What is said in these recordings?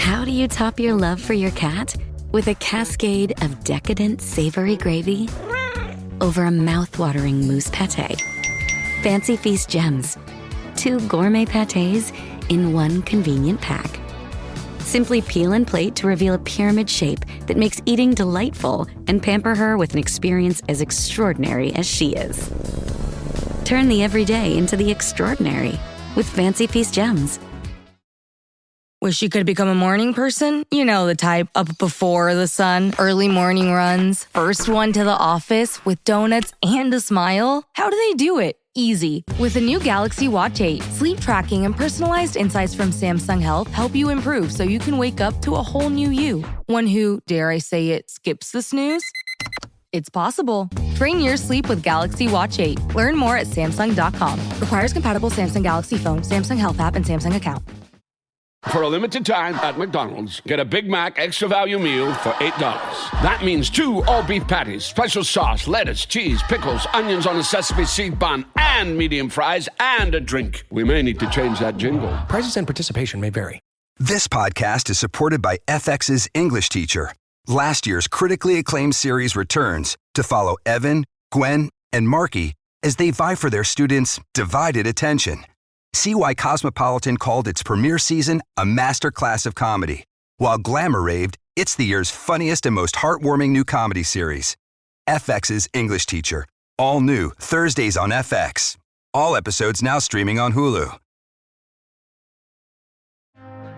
How do you top your love for your cat? With a cascade of decadent savory gravy over a mouth-watering mousse pâté. Fancy Feast gems. 2 gourmet pâtés in one convenient pack. Simply peel and plate to reveal a pyramid shape that makes eating delightful and pamper her with an experience as extraordinary as she is. Turn the everyday into the extraordinary with Fancy Feast gems. Wish you could become a morning person? You know the type, up before the sun, early morning runs, first one to the office with donuts and a smile. How do they do it? Easy. With the new Galaxy Watch 8, sleep tracking and personalized insights from Samsung Health help you improve so you can wake up to a whole new you. One who, dare I say it, skips the snooze? It's possible. Train your sleep with Galaxy Watch 8. Learn more at Samsung.com. Requires compatible Samsung Galaxy phone, Samsung Health app, and Samsung account. For a limited time at McDonald's, get a Big Mac extra value meal for $8. That means 2 all-beef patties, special sauce, lettuce, cheese, pickles, onions on a sesame seed bun, and medium fries, and a drink. We may need to change that jingle. Prices and participation may vary. This podcast is supported by FX's English Teacher. Last year's critically acclaimed series returns to follow Evan, Gwen, and Marky as they vie for their students' divided attention. See why Cosmopolitan called its premiere season a masterclass of comedy, while Glamour raved it's the year's funniest and most heartwarming new comedy series. FX's English Teacher, all new Thursdays on FX. All episodes now streaming on Hulu.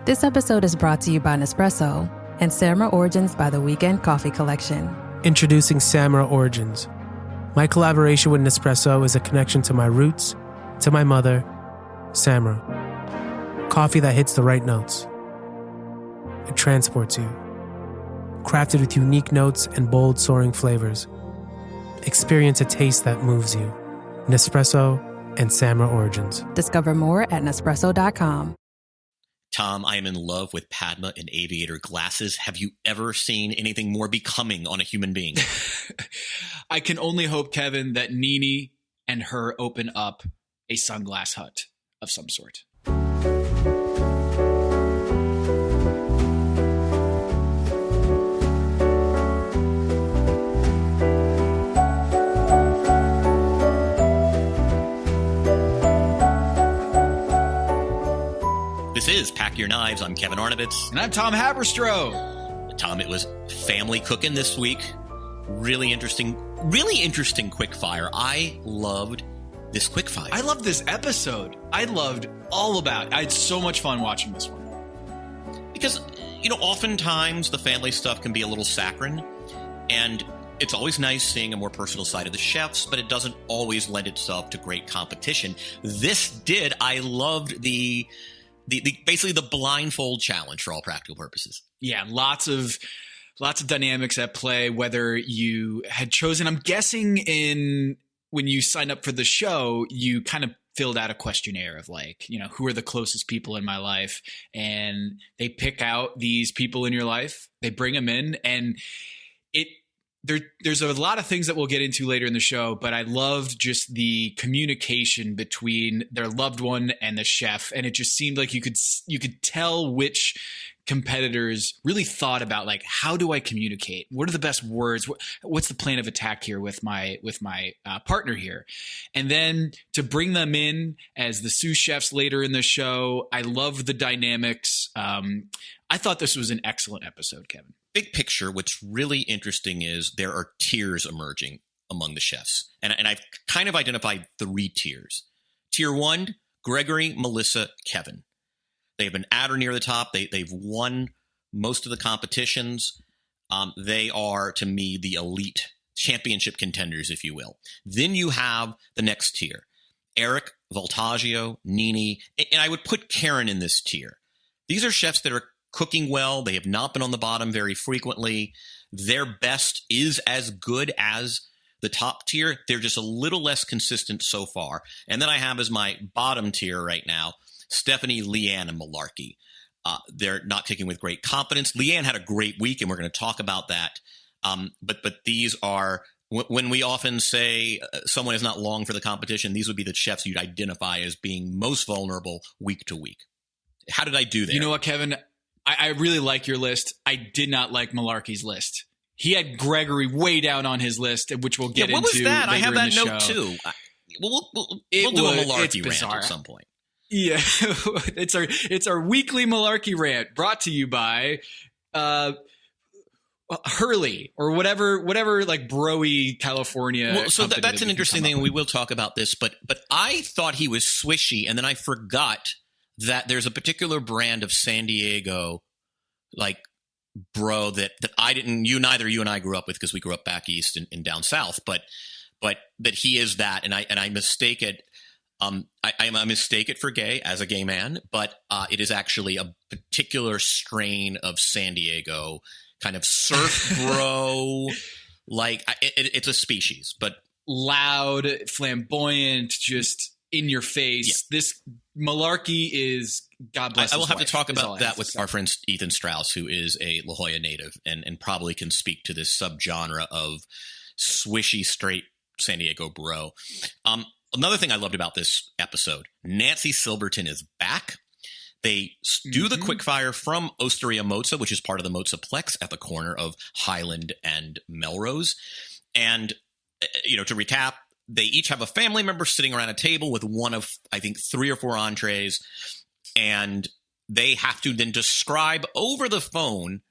This episode is brought to you by Nespresso and Samra Origins by The Weekend Coffee Collection. Introducing Samra Origins. My collaboration with Nespresso is a connection to my roots, to my mother, Samra. Coffee that hits the right notes. It transports you. Crafted with unique notes and bold soaring flavors. Experience a taste that moves you. Nespresso and Samra Origins. Discover more at Nespresso.com. Tom, I am in love with Padma and aviator glasses. Have you ever seen anything more becoming on a human being? I can only hope, Kevin, that Nene and her open up a sunglass hut of some sort. This is Pack Your Knives. I'm Kevin Arnovitz. And I'm Tom Haberstroh. Tom, it was family cooking this week. Really interesting quickfire. I loved this quickfire. I loved this episode. I loved all about it. I had so much fun watching this one. Because, oftentimes the family stuff can be a little saccharine, and it's always nice seeing a more personal side of the chefs, but it doesn't always lend itself to great competition. This did. I loved the basically the blindfold challenge for all practical purposes. Yeah, lots of dynamics at play, whether you had chosen, I'm guessing when you signed up for the show, you kind of filled out a questionnaire of who are the closest people in my life, and they pick out these people in your life, they bring them in, and there's a lot of things that we'll get into later in the show, but I loved just the communication between their loved one and the chef, and it just seemed like you could tell which competitors really thought about how do I communicate? What are the best words? What's the plan of attack here with my partner here? And then to bring them in as the sous chefs later in the show, I love the dynamics. I thought this was an excellent episode, Kevin. Big picture, what's really interesting is there are tiers emerging among the chefs. And I've kind of identified 3 tiers. Tier 1, Gregory, Melissa, Kevin. They have been at or near the top. They've won most of the competitions. They are, to me, the elite championship contenders, if you will. Then you have the next tier. Eric, Voltaggio, Nene, and I would put Karen in this tier. These are chefs that are cooking well. They have not been on the bottom very frequently. Their best is as good as the top tier. They're just a little less consistent so far. And then I have as my bottom tier right now, Stephanie, Leanne, and Malarkey. They're not kicking with great confidence. Leanne had a great week, and we're going to talk about that. But these are, when we often say someone is not long for the competition, these would be the chefs you'd identify as being most vulnerable week to week. How did I do there? You know what, Kevin? I really like your list. I did not like Malarkey's list. He had Gregory way down on his list, which we'll get into. What was that? I have that note show. too. We'll do a Malarkey rant at some point. Yeah, it's our weekly Malarkey rant brought to you by Hurley or whatever like bro-y California. Well, so that's an interesting thing, and we will talk about this. But I thought he was swishy, and then I forgot that there's a particular brand of San Diego like bro that I didn't. You and I grew up with because we grew up back east and down south. But that he is that, and I mistake it. I mistake it for gay as a gay man, but it is actually a particular strain of San Diego kind of surf bro. Like it's a species, but loud, flamboyant, just in your face. Yeah. This Malarkey is God bless. I will have wife, to talk about that with our friend Ethan Strauss, who is a La Jolla native and probably can speak to this subgenre of swishy straight San Diego bro. Another thing I loved about this episode, Nancy Silverton is back. They do the quickfire from Osteria Mozza, which is part of the Mozzaplex at the corner of Highland and Melrose. And, to recap, they each have a family member sitting around a table with one of, I think, 3 or 4 entrees. And they have to then describe over the phone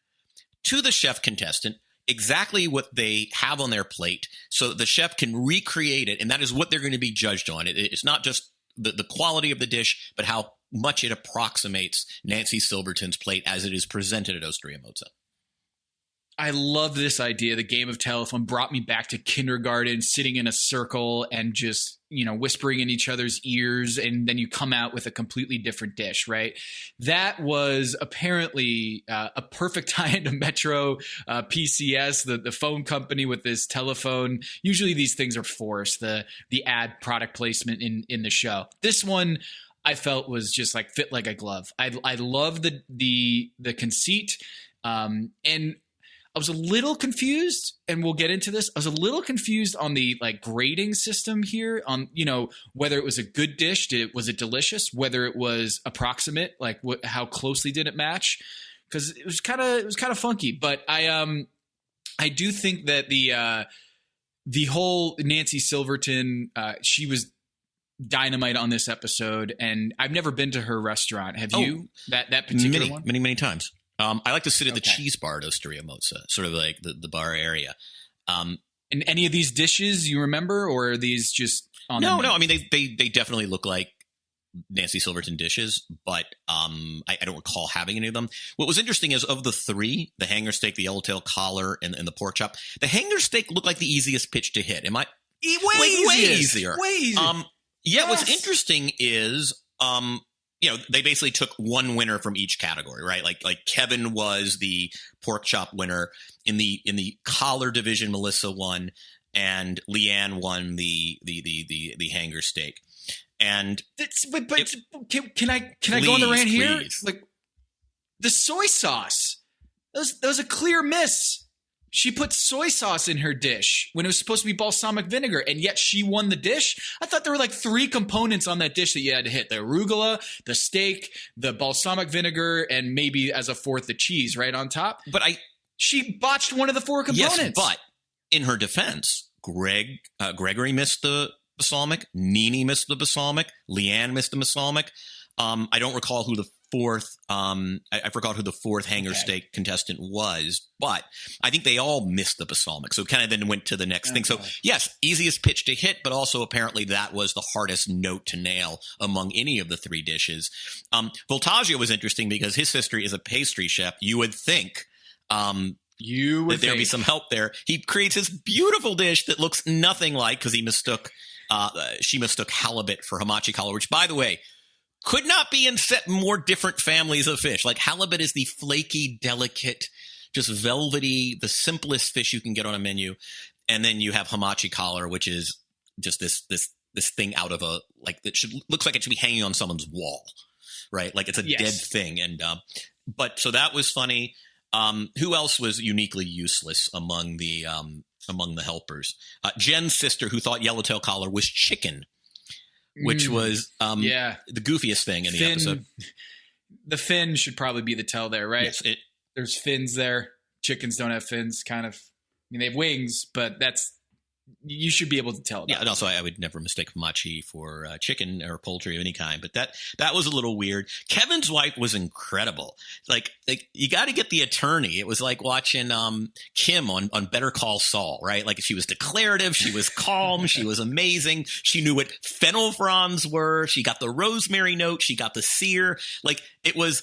to the chef contestant exactly what they have on their plate so that the chef can recreate it. And that is what they're going to be judged on. It's not just the quality of the dish, but how much it approximates Nancy Silverton's plate as it is presented at Osteria Mozza. I love this idea. The game of telephone brought me back to kindergarten, sitting in a circle and just, whispering in each other's ears. And then you come out with a completely different dish, right? That was apparently a perfect tie into Metro PCS, the phone company with this telephone. Usually these things are forced, the ad product placement in the show. This one I felt was just like fit like a glove. I love the conceit. And I was a little confused, and we'll get into this. I was a little confused on the grading system here on, whether it was a good dish. Was it delicious? Whether it was approximate, how closely did it match? Because it was kind of funky. But I do think that the whole Nancy Silverton, she was dynamite on this episode, and I've never been to her restaurant. Have you? That particular one? Many times. I like to sit at the cheese bar at Osteria Mozza, sort of like the bar area. And any of these dishes you remember, or are these just on No. I mean, they definitely look like Nancy Silverton dishes, but I don't recall having any of them. What was interesting is of the 3, the hanger steak, the yellowtail collar, and the pork chop, the hanger steak looked like the easiest pitch to hit. Way easier. Yes. What's interesting is they basically took one winner from each category, right? Like Kevin was the pork chop winner in the collar division. Melissa won, and Leanne won the hanger steak. And can I go on the rant here? Like the soy sauce, that was a clear miss. She put soy sauce in her dish when it was supposed to be balsamic vinegar, and yet she won the dish. I thought there were 3 components on that dish that you had to hit: the arugula, the steak, the balsamic vinegar, and maybe as a 4th, the cheese right on top. But she botched one of the 4 components. Yes, but in her defense, Gregory missed the balsamic, Nene missed the balsamic, Leanne missed the balsamic. I don't recall who the 4th. I forgot who the 4th hanger steak contestant was, but I think they all missed the balsamic. So kind of then went to the next thing. So yes, easiest pitch to hit, but also apparently that was the hardest note to nail among any of the 3 dishes. Voltaggio was interesting because his sister is a pastry chef. You would think that there'd be some help there. He creates this beautiful dish that looks nothing like, because she mistook halibut for hamachi collar, which, by the way, could not be in more different families of fish. Like halibut is the flaky, delicate, just velvety, the simplest fish you can get on a menu. And then you have hamachi collar, which is just this thing out of looks like it should be hanging on someone's wall, right? Like it's a dead thing. And but so that was funny. Who else was uniquely useless among the helpers? Jen's sister, who thought yellowtail collar was chicken, which was the goofiest thing in the episode. the fin should probably be the tell there, right? Yes, there's fins there. Chickens don't have fins, kind of. I mean, they have wings, but you should be able to tell. Yeah, and also I would never mistake machi for chicken or poultry of any kind, but that was a little weird. Kevin's wife was incredible. Like you got to get the attorney. It was like watching Kim on Better Call Saul, right? Like she was declarative, she was calm, she was amazing. She knew what fennel fronds were. She got the rosemary note. She got the sear. Like it was.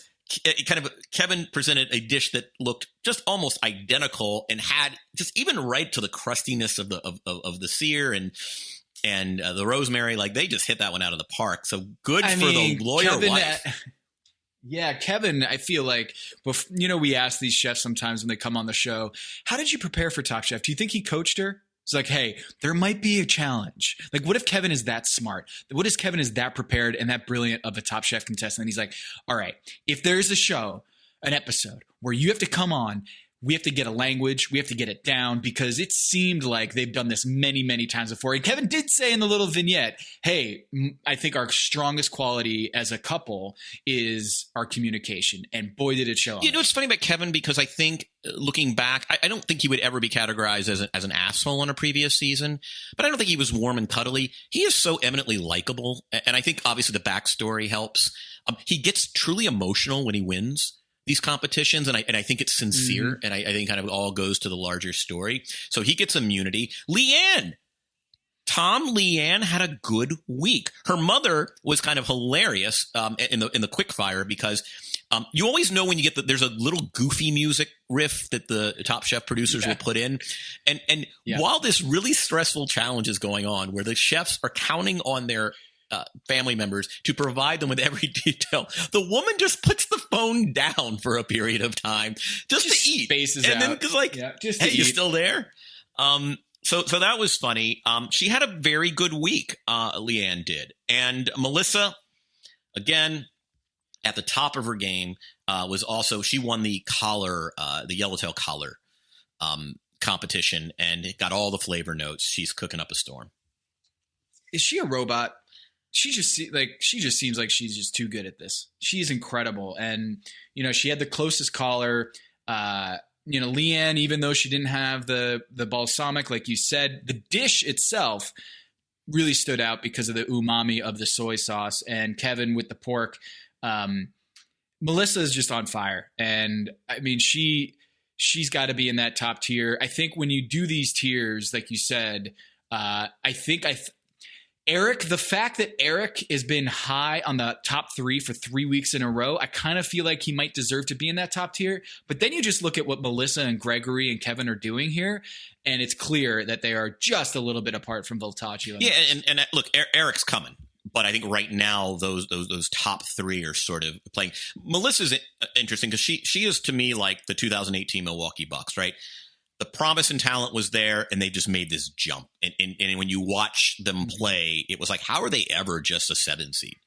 Kevin presented a dish that looked just almost identical and had just even right to the crustiness of the sear and the rosemary. Like they just hit that one out of the park. So good for the lawyer Kevin, wife. Kevin, I feel like, we ask these chefs sometimes when they come on the show, how did you prepare for Top Chef? Do you think he coached her? It's like, hey, there might be a challenge. Like, what if Kevin is that smart? What if Kevin is that prepared and that brilliant of a Top Chef contestant? And he's like, all right, if there's a show, an episode where you have to come on, we have to get a language, we have to get it down, because it seemed like they've done this many, many times before. And Kevin did say in the little vignette, hey, I think our strongest quality as a couple is our communication. And boy, did it show. You know, it's funny about Kevin, because I think looking back, I don't think he would ever be categorized as an asshole on a previous season, but I don't think he was warm and cuddly. He is so eminently likable. And I think obviously the backstory helps. He gets truly emotional when he wins these competitions, and I think it's sincere, and I think kind of all goes to the larger story. So he gets immunity. Leanne had a good week. Her mother was kind of hilarious in the quick fire, because you always know when you get there's a little goofy music riff that the Top Chef producers will put in, and while this really stressful challenge is going on, where the chefs are counting on their family members to provide them with every detail, the woman just puts the phone down for a period of time just to eat, spaces and out. then because hey, you still there? So that was funny. She had a very good week. Leanne did, and Melissa, again, at the top of her game, she won the collar, the yellowtail collar competition, and got all the flavor notes. She's cooking up a storm. Is she a robot? She just seems like she's just too good at this. She's incredible. And, she had the closest collar. Leanne, even though she didn't have the balsamic, like you said, the dish itself really stood out because of the umami of the soy sauce. And Kevin with the pork. Melissa is just on fire. And I mean, she's got to be in that top tier. I think when you do these tiers, like you said, Eric, the fact that Eric has been high on the top 3 for 3 weeks in a row, I kind of feel like he might deserve to be in that top tier. But then you just look at what Melissa and Gregory and Kevin are doing here, and it's clear that they are just a little bit apart from Voltaggio. Yeah, and look, Eric's coming. But I think right now those top 3 are sort of playing. Melissa's interesting because she is to me like the 2018 Milwaukee Bucks, right? The promise and talent was there, and they just made this jump. And when you watch them play, it was like, how are they ever just a 7 seed,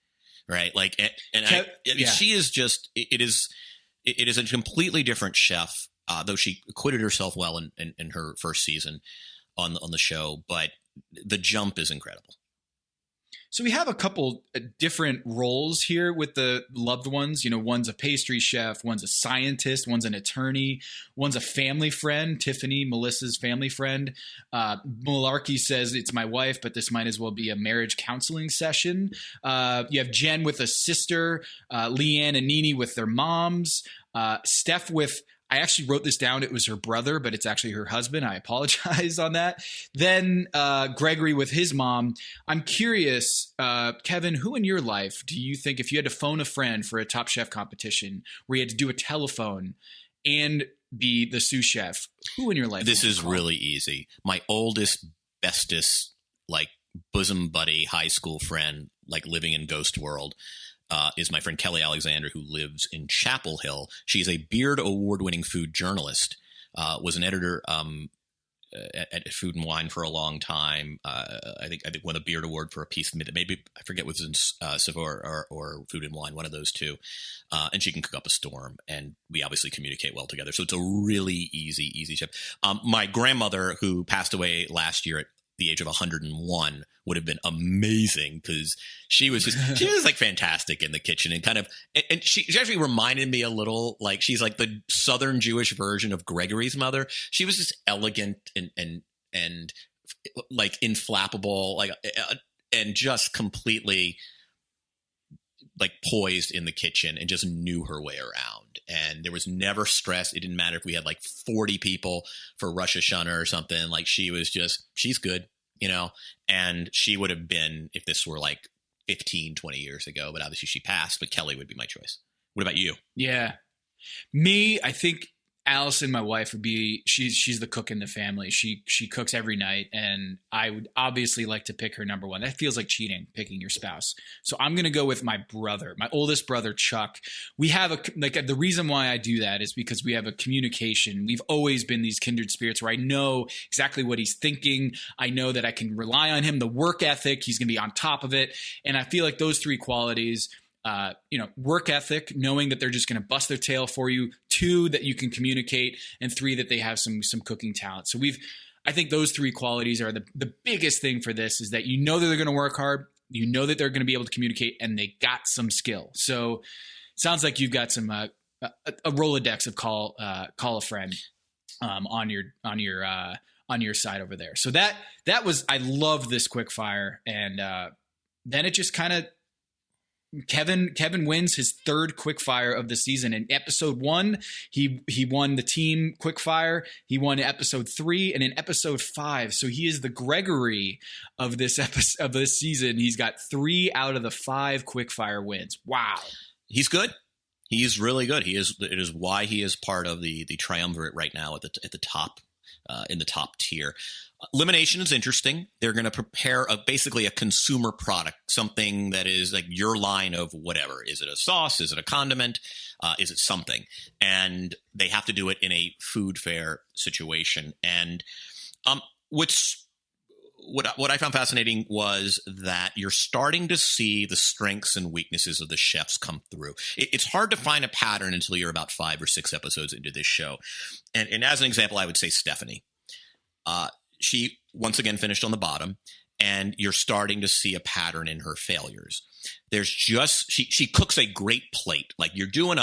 right? Like, she is just. It is a completely different chef, though she acquitted herself well in her first season on the show. But the jump is incredible. So we have a couple different roles here with the loved ones. One's a pastry chef, one's a scientist, one's an attorney, one's a family friend, Tiffany, Melissa's family friend. Malarkey says it's my wife, but this might as well be a marriage counseling session. You have Jen with a sister, Leanne and Nene with their moms, Steph with, I actually wrote this down. It was her brother, but it's actually her husband. I apologize on that. Then Gregory with his mom. I'm curious, Kevin, who in your life do you think, if you had to phone a friend for a Top Chef competition where you had to do a telephone and be the sous chef, who in your life? This is really easy. My oldest, bestest, like bosom buddy, high school friend, like living in Ghost World, is my friend Kelly Alexander, who lives in Chapel Hill. She's a Beard Award-winning food journalist, was an editor at Food and Wine for a long time. I think won a Beard Award for a piece, maybe I forget was in Savour or Food and Wine, one of those two. And she can cook up a storm, and we obviously communicate well together. So it's a really easy chef. My grandmother, who passed away last year at the age of 101 would have been amazing, because she was like fantastic in the kitchen, and kind of, and she actually reminded me a little, like, she's like the Southern Jewish version of Gregory's mother. She was just elegant and like inflappable, like, and just completely like poised in the kitchen, and just knew her way around. And there was never stress. It didn't matter if we had like 40 people for Rosh Hashanah or something. Like, she's good, you know, and she would have been, if this were like 15, 20 years ago, but obviously she passed, but Kelly would be my choice. What about you? Yeah. Me, I think Allison, my wife, would be, she's the cook in the family. She cooks every night, and I would obviously like to pick her number one. That feels like cheating, picking your spouse. So I'm going to go with my brother, my oldest brother, Chuck. We have the reason why I do that is because we have a communication. We've always been these kindred spirits where I know exactly what he's thinking. I know that I can rely on him, the work ethic, he's going to be on top of it. And I feel like those three qualities, work ethic, knowing that they're just going to bust their tail for you. 2, that you can communicate, and 3, that they have some cooking talent. So I think those 3 qualities are the biggest thing for this, is that you know that they're going to work hard, you know that they're going to be able to communicate, and they got some skill. So it sounds like you've got some a Rolodex of call a friend on your side over there. So that was, I loved this quick fire, and then it just kind of, Kevin wins his 3rd quickfire of the season. In episode 1, he won the team quickfire. He won episode 3, and in episode 5. So he is the Gregory of this episode of this season. He's got 3 out of the 5 quickfire wins. Wow, he's good. He's really good. It is why he is part of the triumvirate right now at the top, in the top tier. Elimination is interesting. They're going to prepare basically a consumer product, something that is like your line of whatever. Is it a sauce? Is it a condiment? Is it something? And they have to do it in a food fair situation. And what I found fascinating was that you're starting to see the strengths and weaknesses of the chefs come through. It's hard to find a pattern until you're about 5 or 6 episodes into this show. And as an example, I would say Stephanie. She once again finished on the bottom, and you're starting to see a pattern in her failures. There's just, she cooks a great plate. Like, you're doing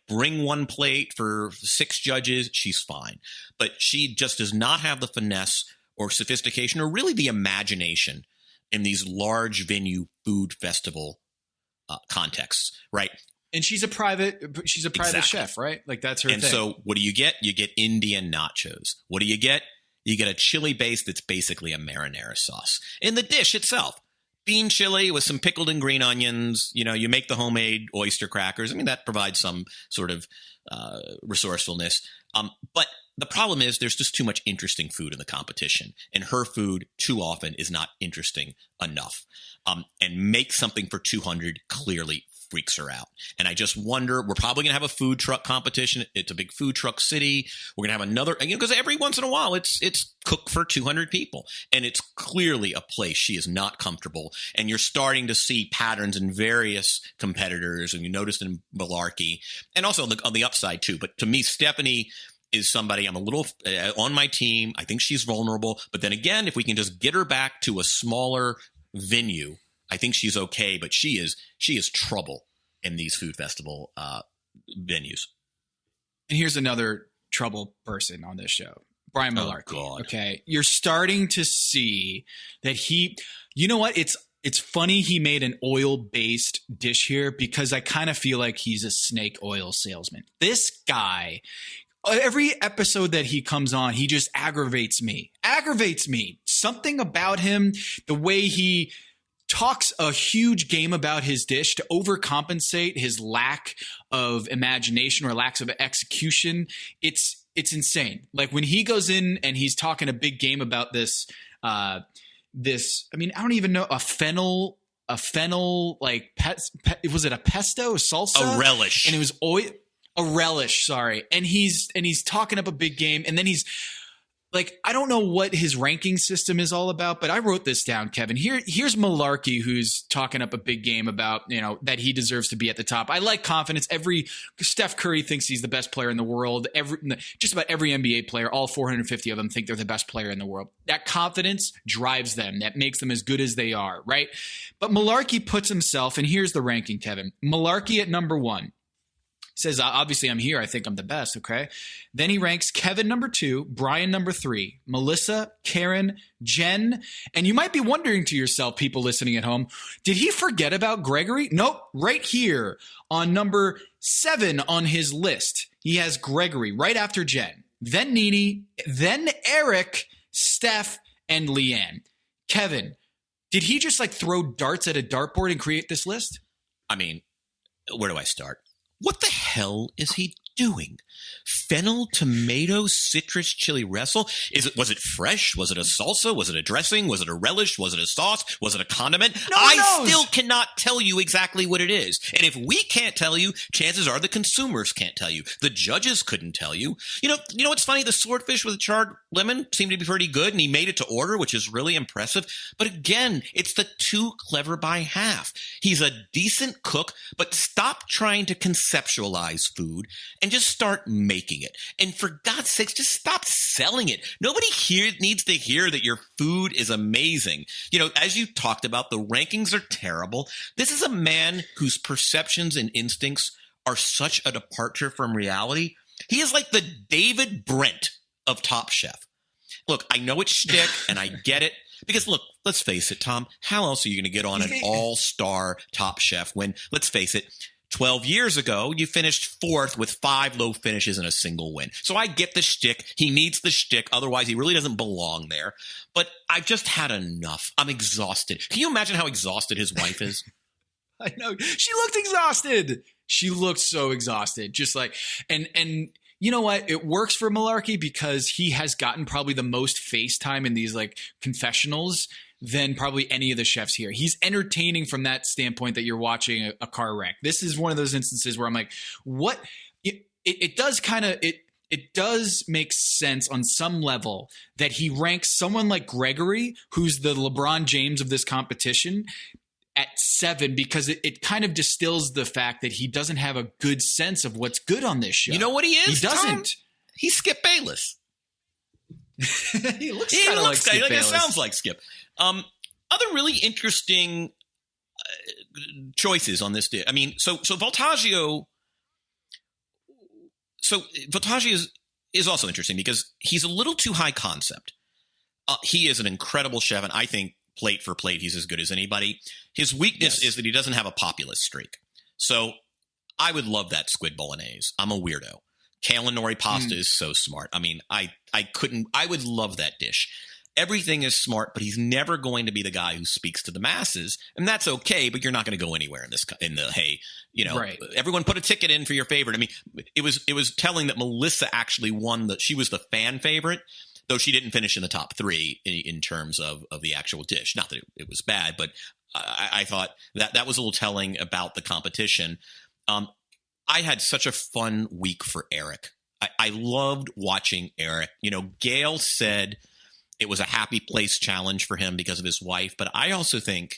bring one plate for 6 judges, she's fine. But she just does not have the finesse or sophistication or really the imagination in these large venue food festival contexts, right? And she's a private Exactly. chef, right? Like, that's her thing. And so what do you get? You get Indian nachos. What do you get? You get a chili base that's basically a marinara sauce. In the dish itself, bean chili with some pickled and green onions. You make the homemade oyster crackers. I mean, that provides some sort of resourcefulness. But the problem is there's just too much interesting food in the competition. And her food too often is not interesting enough. And make something for 200 clearly freaks her out. And I just wonder, we're probably going to have a food truck competition. It's a big food truck city. We're going to have another, because every once in a while it's cook for 200 people. And it's clearly a place she is not comfortable. And you're starting to see patterns in various competitors. And you noticed in Malarkey, and also on the upside too. But to me, Stephanie is somebody I'm a little on my team. I think she's vulnerable. But then again, if we can just get her back to a smaller venue, I think she's okay, but she is trouble in these food festival venues. And here's another trouble person on this show, Brian Malarkey. Oh, okay, you're starting to see that you know what? It's funny he made an oil-based dish here, because I kind of feel like he's a snake oil salesman. This guy, every episode that he comes on, he just aggravates me. Something about him, the way he talks a huge game about his dish to overcompensate his lack of imagination or lack of execution. It's insane. Like, when he goes in and he's talking a big game about this, I don't even know, a fennel, like was it a pesto, a salsa? A relish. And it was oil. A relish, sorry. And he's talking up a big game, and then like, I don't know what his ranking system is all about, but I wrote this down, Kevin. Here's Malarkey, who's talking up a big game about, that he deserves to be at the top. I like confidence. Steph Curry thinks he's the best player in the world. Just about every NBA player, all 450 of them, think they're the best player in the world. That confidence drives them. That makes them as good as they are, right? But Malarkey puts himself, and here's the ranking, Kevin. Malarkey at number 1. Says, obviously I'm here. I think I'm the best. Okay. Then he ranks Kevin number 2, Brian number 3, Melissa, Karen, Jen. And you might be wondering to yourself, people listening at home, did he forget about Gregory? Nope. Right here on number 7 on his list, he has Gregory right after Jen, then Nene, then Eric, Steph, and Leanne. Kevin, did he just like throw darts at a dartboard and create this list? I mean, where do I start? What the hell is he doing? Fennel, tomato, citrus, chili wrestle? Was it fresh? Was it a salsa? Was it a dressing? Was it a relish? Was it a sauce? Was it a condiment? I still cannot tell you exactly what it is. And if we can't tell you, chances are the consumers can't tell you. The judges couldn't tell you. You know what's funny? The swordfish with a charred lemon seemed to be pretty good, and he made it to order, which is really impressive. But again, it's the too clever by half. He's a decent cook, but stop trying to conceptualize food and just start making it. And for God's sakes, just stop selling it. Nobody here needs to hear that your food is amazing. As you talked about, the rankings are terrible. This is a man whose perceptions and instincts are such a departure from reality. He is like the David Brent of Top Chef. Look, I know it's shtick and I get it. Because look, let's face it, Tom, how else are you going to get on an all-star Top Chef when, let's face it, 12 years ago, you finished 4th with 5 low finishes and a single win. So I get the shtick. He needs the shtick. Otherwise, he really doesn't belong there. But I've just had enough. I'm exhausted. Can you imagine how exhausted his wife is? I know. She looked exhausted. She looked so exhausted. Just like, and you know what? It works for Malarkey because he has gotten probably the most FaceTime in these like confessionals than probably any of the chefs here. He's entertaining from that standpoint that you're watching a car wreck. This is one of those instances where I'm like, what? It does make sense on some level that he ranks someone like Gregory, who's the LeBron James of this competition, at 7 because it kind of distills the fact that he doesn't have a good sense of what's good on this show. You know what he is? He doesn't. Tom? He's Skip Bayless. He looks kind of like Skip Bayless. It sounds like Skip. Other really interesting choices on this dish. I mean, so Voltaggio. So Voltaggio is also interesting because he's a little too high concept. He is an incredible chef, and I think plate for plate, he's as good as anybody. His weakness is that he doesn't have a populist streak. So I would love that squid bolognese. I'm a weirdo. Kale and nori pasta is so smart. I mean, I would love that dish. Everything is smart, but he's never going to be the guy who speaks to the masses, and that's okay. But you're not going to go anywhere right. Everyone put a ticket in for your favorite. I mean, it was telling that Melissa actually won she was the fan favorite, though she didn't finish in the top 3 in terms of the actual dish. Not that it was bad, but I thought that was a little telling about the competition. I had such a fun week for Eric. I loved watching Eric. Gail said it was a happy place challenge for him because of his wife, but I also think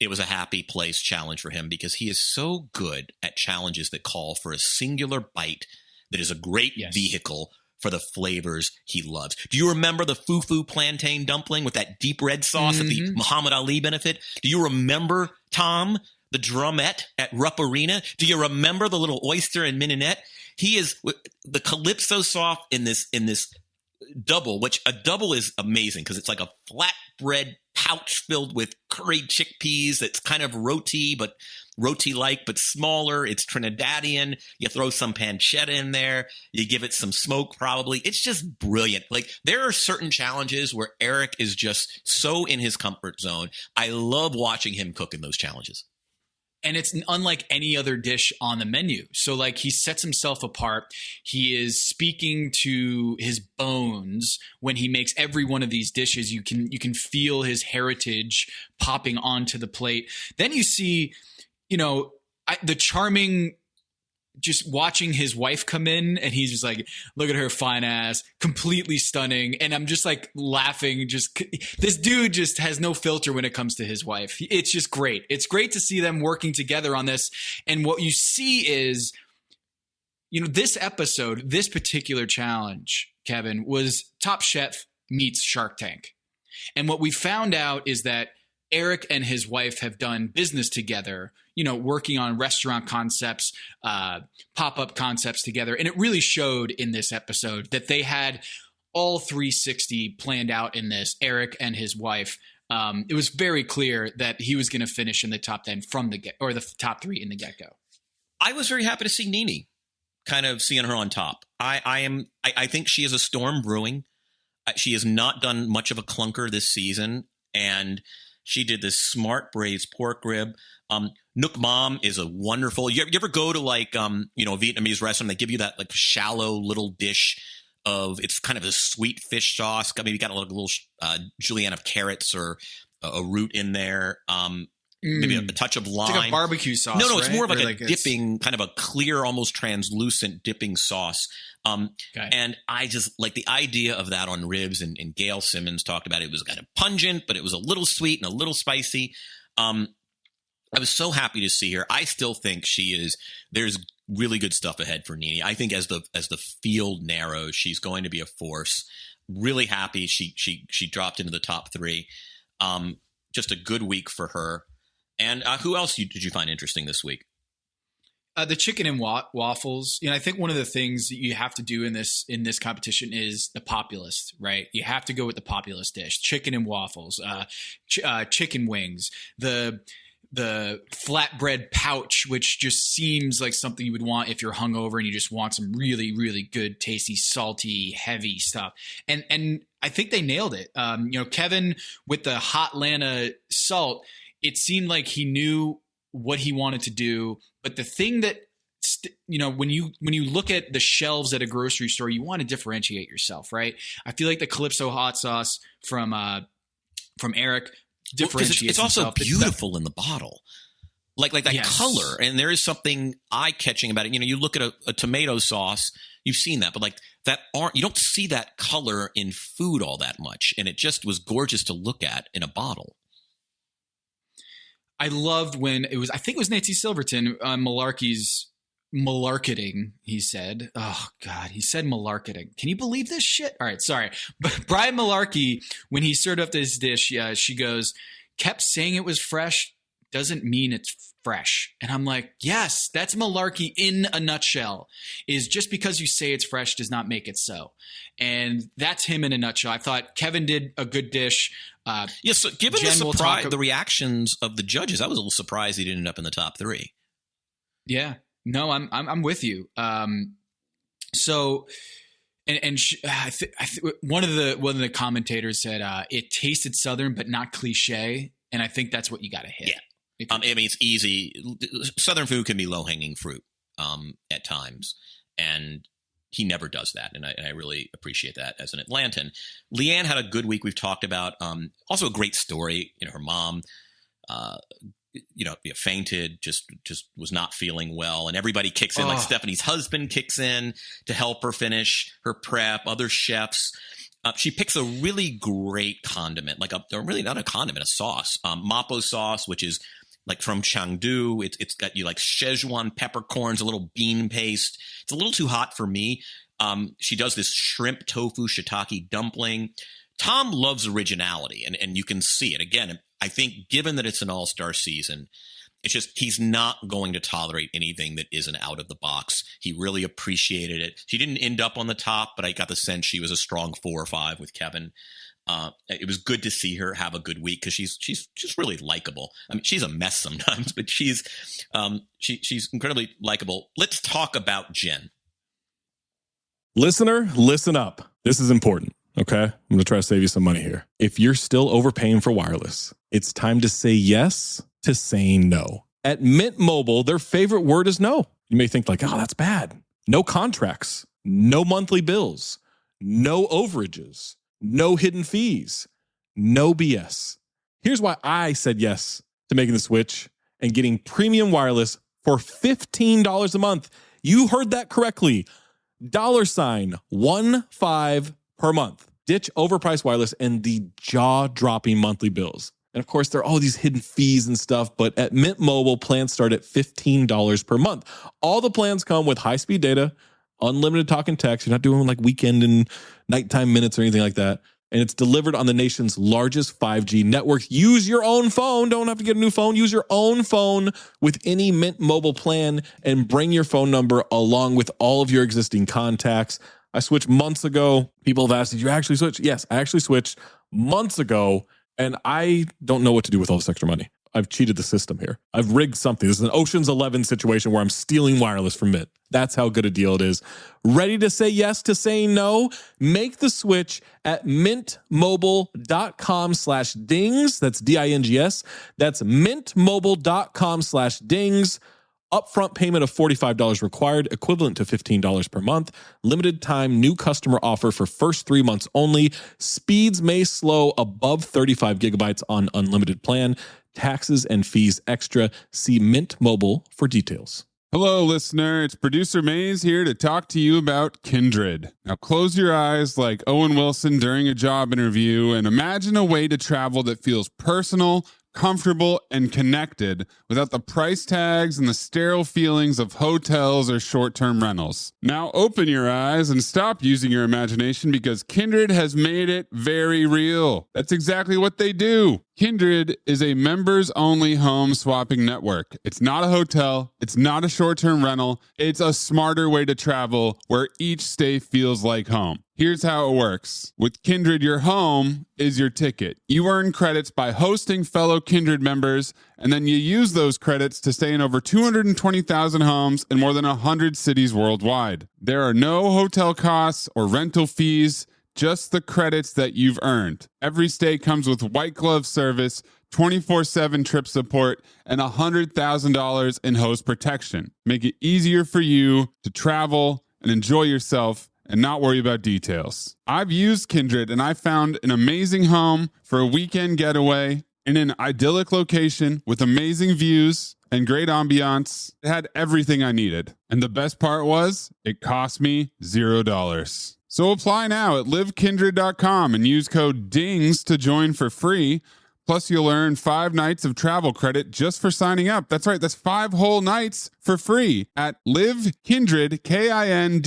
it was a happy place challenge for him because he is so good at challenges that call for a singular bite that is a great vehicle for the flavors he loves. Do you remember the fufu plantain dumpling with that deep red sauce at the Muhammad Ali benefit? Do you remember, Tom, the drumette at Rupp Arena? Do you remember the little oyster and mignonette? He is the calypso sauce in this double, which a double is amazing because it's like a flatbread pouch filled with curried chickpeas that's kind of roti, but roti-like, but smaller. It's Trinidadian. You throw some pancetta in there. You give it some smoke probably. It's just brilliant. Like, there are certain challenges where Eric is just so in his comfort zone. I love watching him cook in those challenges. And it's unlike any other dish on the menu. So like he sets himself apart. He is speaking to his bones when he makes every one of these dishes. You can feel his heritage popping onto the plate. Then you see, the charming just watching his wife come in and he's just like, look at her fine ass, completely stunning. And I'm just like laughing. This dude just has no filter when it comes to his wife. It's just great. It's great to see them working together on this. And what you see is, this episode, this particular challenge, Kevin, was Top Chef meets Shark Tank. And what we found out is that Eric and his wife have done business together, working on restaurant concepts, pop-up concepts together. And it really showed in this episode that they had all 360 planned out in this, Eric and his wife. It was very clear that he was going to finish in the top 10 from the top 3 in the get-go. I was very happy to see Nene, kind of seeing her on top. I think she is a storm brewing. She has not done much of a clunker this season, and she did this smart braised pork rib. Nook Mom is a wonderful. You ever go to a Vietnamese restaurant? They give you that like shallow little dish of, it's kind of a sweet fish sauce. Maybe got a little julienne of carrots or a root in there. Maybe a touch of lime. It's like a barbecue sauce. No, right? It's more of like a dipping, kind of a clear, almost translucent dipping sauce. Okay. And I just like the idea of that on ribs. And Gail Simmons talked about it. It was kind of pungent, but it was a little sweet and a little spicy. I was so happy to see her. I still think there's really good stuff ahead for Nene. I think as the field narrows, she's going to be a force. Really happy she dropped into the top 3. Just a good week for her. And who else did you find interesting this week? The chicken and waffles. I think one of the things that you have to do in this competition is the populist, right? You have to go with the populist dish: chicken and waffles, chicken wings, the flatbread pouch, which just seems like something you would want if you're hungover and you just want some really, really good, tasty, salty, heavy stuff. And I think they nailed it. Kevin with the hot Lana salt, it seemed like he knew what he wanted to do. But the thing that, when you look at the shelves at a grocery store, you want to differentiate yourself, right? I feel like the Calypso hot sauce from Eric differentiates it's also himself. beautiful in the bottle. Like that color. And there is something eye-catching about it. You look at a tomato sauce, you've seen that, but like that you don't see that color in food all that much. And it just was gorgeous to look at in a bottle. I loved when I think it was Nancy Silverton, Malarketing, he said. Oh, God, he said Malarketing. Can you believe this shit? All right, sorry. But Brian Malarkey, when he served up this dish, she goes, kept saying it was fresh, doesn't mean it's fresh. And I'm like, yes, that's Malarkey in a nutshell, is just because you say it's fresh does not make it so. And that's him in a nutshell. I thought Kevin did a good dish. Yes, so given the reactions of the judges, I was a little surprised he didn't end up in the top 3. Yeah, no, I'm with you. So, one of the commentators said it tasted Southern but not cliche, and I think that's what you got to hit. Yeah, it's easy. Southern food can be low hanging fruit at times, and he never does that, and I really appreciate that as an Atlantan. Leanne had a good week. We've talked about also a great story. Her mom, fainted, just was not feeling well, and everybody kicks in. Like Stephanie's husband kicks in to help her finish her prep. Other chefs. She picks a really great condiment, really not a condiment, a sauce, mapo sauce, which is like from Chengdu. It's got like Szechuan peppercorns, a little bean paste. It's a little too hot for me. She does this shrimp tofu shiitake dumpling. Tom loves originality, and you can see it. Again, I think given that it's an all-star season, it's just he's not going to tolerate anything that isn't out of the box. He really appreciated it. She didn't end up on the top, but I got the sense she was a strong 4 or 5 with Kevin. It was good to see her have a good week because she's just really likable. I mean, she's a mess sometimes, but she's incredibly likable. Let's talk about Jen. Listener, listen up. This is important. Okay, I'm going to try to save you some money here. If you're still overpaying for wireless, it's time to say yes to saying no. At Mint Mobile, their favorite word is no. You may think like, oh, that's bad. No contracts, no monthly bills, no overages, no hidden fees, no BS. Here's why I said yes to making the switch and getting premium wireless for $15 a month. You heard that correctly. $15 per month. Ditch overpriced wireless and the jaw-dropping monthly bills. And of course, there are all these hidden fees and stuff, but at Mint Mobile, plans start at $15 per month. All the plans come with high-speed data, unlimited talk and text. You're not doing like weekend and nighttime minutes or anything like that. And it's delivered on the nation's largest 5G network. Use your own phone. Don't have to get a new phone. Use your own phone with any Mint Mobile plan and bring your phone number along with all of your existing contacts. I switched months ago. People have asked, did you actually switch? Yes, I actually switched months ago, and I don't know what to do with all this extra money. I've cheated the system here. I've rigged something. This is an Ocean's 11 situation where I'm stealing wireless from Mint. That's how good a deal it is. Ready to say yes to saying no? Make the switch at mintmobile.com/dings. That's DINGS. That's mintmobile.com/dings. Upfront payment of $45 required, equivalent to $15 per month. Limited time new customer offer for first 3 months only. Speeds may slow above 35 gigabytes on unlimited plan. Taxes and fees extra. See Mint Mobile for details. Hello, listener. It's producer Maze here to talk to you about Kindred. Now, close your eyes like Owen Wilson during a job interview and imagine a way to travel that feels personal, comfortable, and connected without the price tags and the sterile feelings of hotels or short-term rentals. Now open your eyes and stop using your imagination because Kindred has made it very real. That's exactly what they do. Kindred is a members-only home swapping network. It's not a hotel. It's not a short-term rental. It's a smarter way to travel where each stay feels like home. Here's how it works. With Kindred, your home is your ticket. You earn credits by hosting fellow Kindred members, and then you use those credits to stay in over 220,000 homes in more than 100 cities worldwide. There are no hotel costs or rental fees, just the credits that you've earned. Every stay comes with white glove service, 24/7 trip support, and $100,000 in host protection. Make it easier for you to travel and enjoy yourself and not worry about details. I've used Kindred and I found an amazing home for a weekend getaway in an idyllic location with amazing views and great ambiance. It had everything I needed. And the best part was, it cost me $0. So apply now at livekindred.com and use code DINGS to join for free. Plus, you'll earn 5 nights of travel credit just for signing up. That's right, that's 5 whole nights for free at livekindred, KINDRED.com,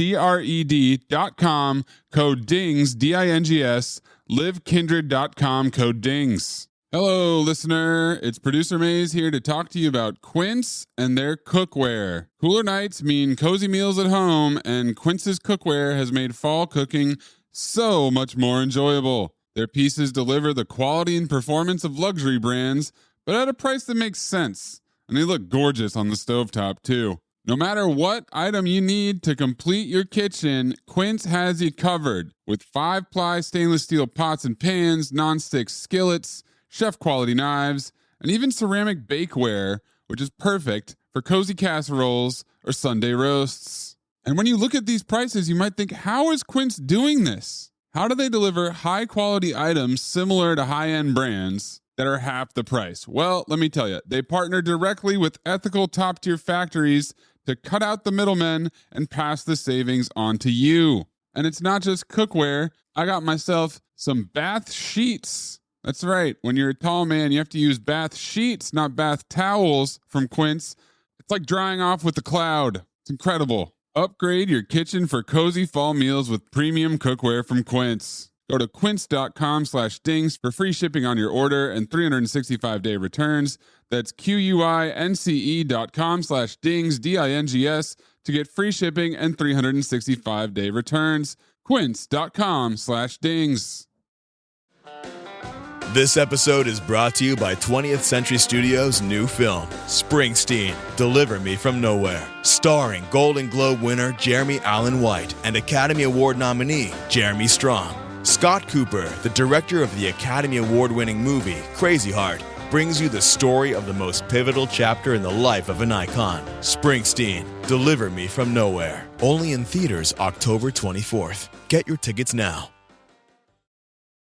code DINGS, DINGS, livekindred.com, code DINGS. Hello, listener. It's producer Maze here to talk to you about Quince and their cookware. Cooler nights mean cozy meals at home, and Quince's cookware has made fall cooking so much more enjoyable. Their pieces deliver the quality and performance of luxury brands, but at a price that makes sense. And they look gorgeous on the stovetop, too. No matter what item you need to complete your kitchen, Quince has you covered. With 5-ply stainless steel pots and pans, nonstick skillets, chef-quality knives, and even ceramic bakeware, which is perfect for cozy casseroles or Sunday roasts. And when you look at these prices, you might think, how is Quince doing this? How do they deliver high-quality items similar to high-end brands that are half the price? Well, let me tell you, they partner directly with ethical top-tier factories to cut out the middlemen and pass the savings on to you. And it's not just cookware. I got myself some bath sheets. That's right. When you're a tall man, you have to use bath sheets, not bath towels from Quince. It's like drying off with the cloud. It's incredible. Upgrade your kitchen for cozy fall meals with premium cookware from Quince. Go to quince.com/dings for free shipping on your order and 365-day returns. That's QUINCE.com/dings, DINGS, to get free shipping and 365-day returns. Quince.com/dings. This episode is brought to you by 20th Century Studios' new film, Springsteen, Deliver Me From Nowhere, starring Golden Globe winner Jeremy Allen White and Academy Award nominee Jeremy Strong. Scott Cooper, the director of the Academy Award-winning movie Crazy Heart, brings you the story of the most pivotal chapter in the life of an icon. Springsteen, Deliver Me From Nowhere. Only in theaters October 24th. Get your tickets now.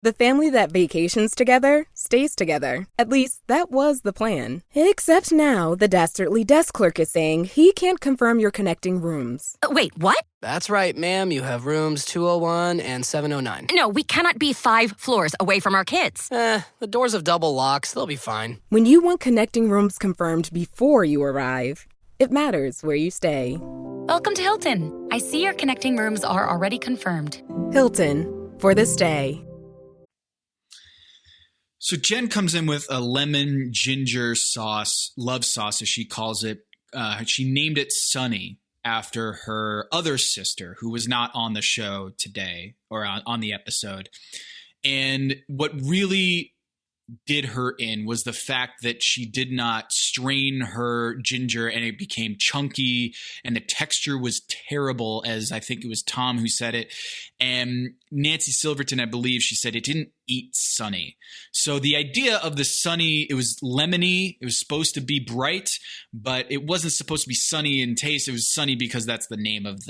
The family that vacations together stays together. At least, that was the plan. Except now, the dastardly desk clerk is saying he can't confirm your connecting rooms. Wait, what? That's right, ma'am. You have rooms 201 and 709. No, we cannot be 5 floors away from our kids. The doors have double locks. They'll be fine. When you want connecting rooms confirmed before you arrive, it matters where you stay. Welcome to Hilton. I see your connecting rooms are already confirmed. Hilton, for the stay. So Jen comes in with a lemon ginger sauce, love sauce as she calls it. She named it Sunny after her other sister who was not on the show today or on the episode. And what really did her in was the fact that she did not strain her ginger and it became chunky and the texture was terrible, as I think it was Tom who said it. And Nancy Silverton, I believe, she said it didn't eat Sunny. So the idea of the Sunny, it was lemony. It was supposed to be bright, but it wasn't supposed to be sunny in taste. It was Sunny because that's the name of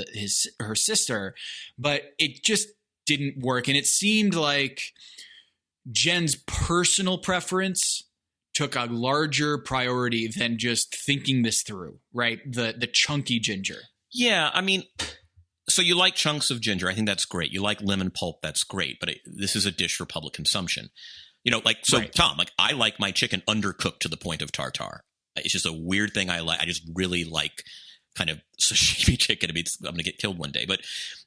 her sister. But it just didn't work. And it seemed like Jen's personal preference took a larger priority than just thinking this through, right? The chunky ginger. Yeah, I mean, so you like chunks of ginger. I think that's great. You like lemon pulp. That's great. But this is a dish for public consumption. Right. Tom, I like my chicken undercooked to the point of tartare. It's just a weird thing I like. I just really like kind of sashimi chicken. I mean, I'm going to get killed one day. But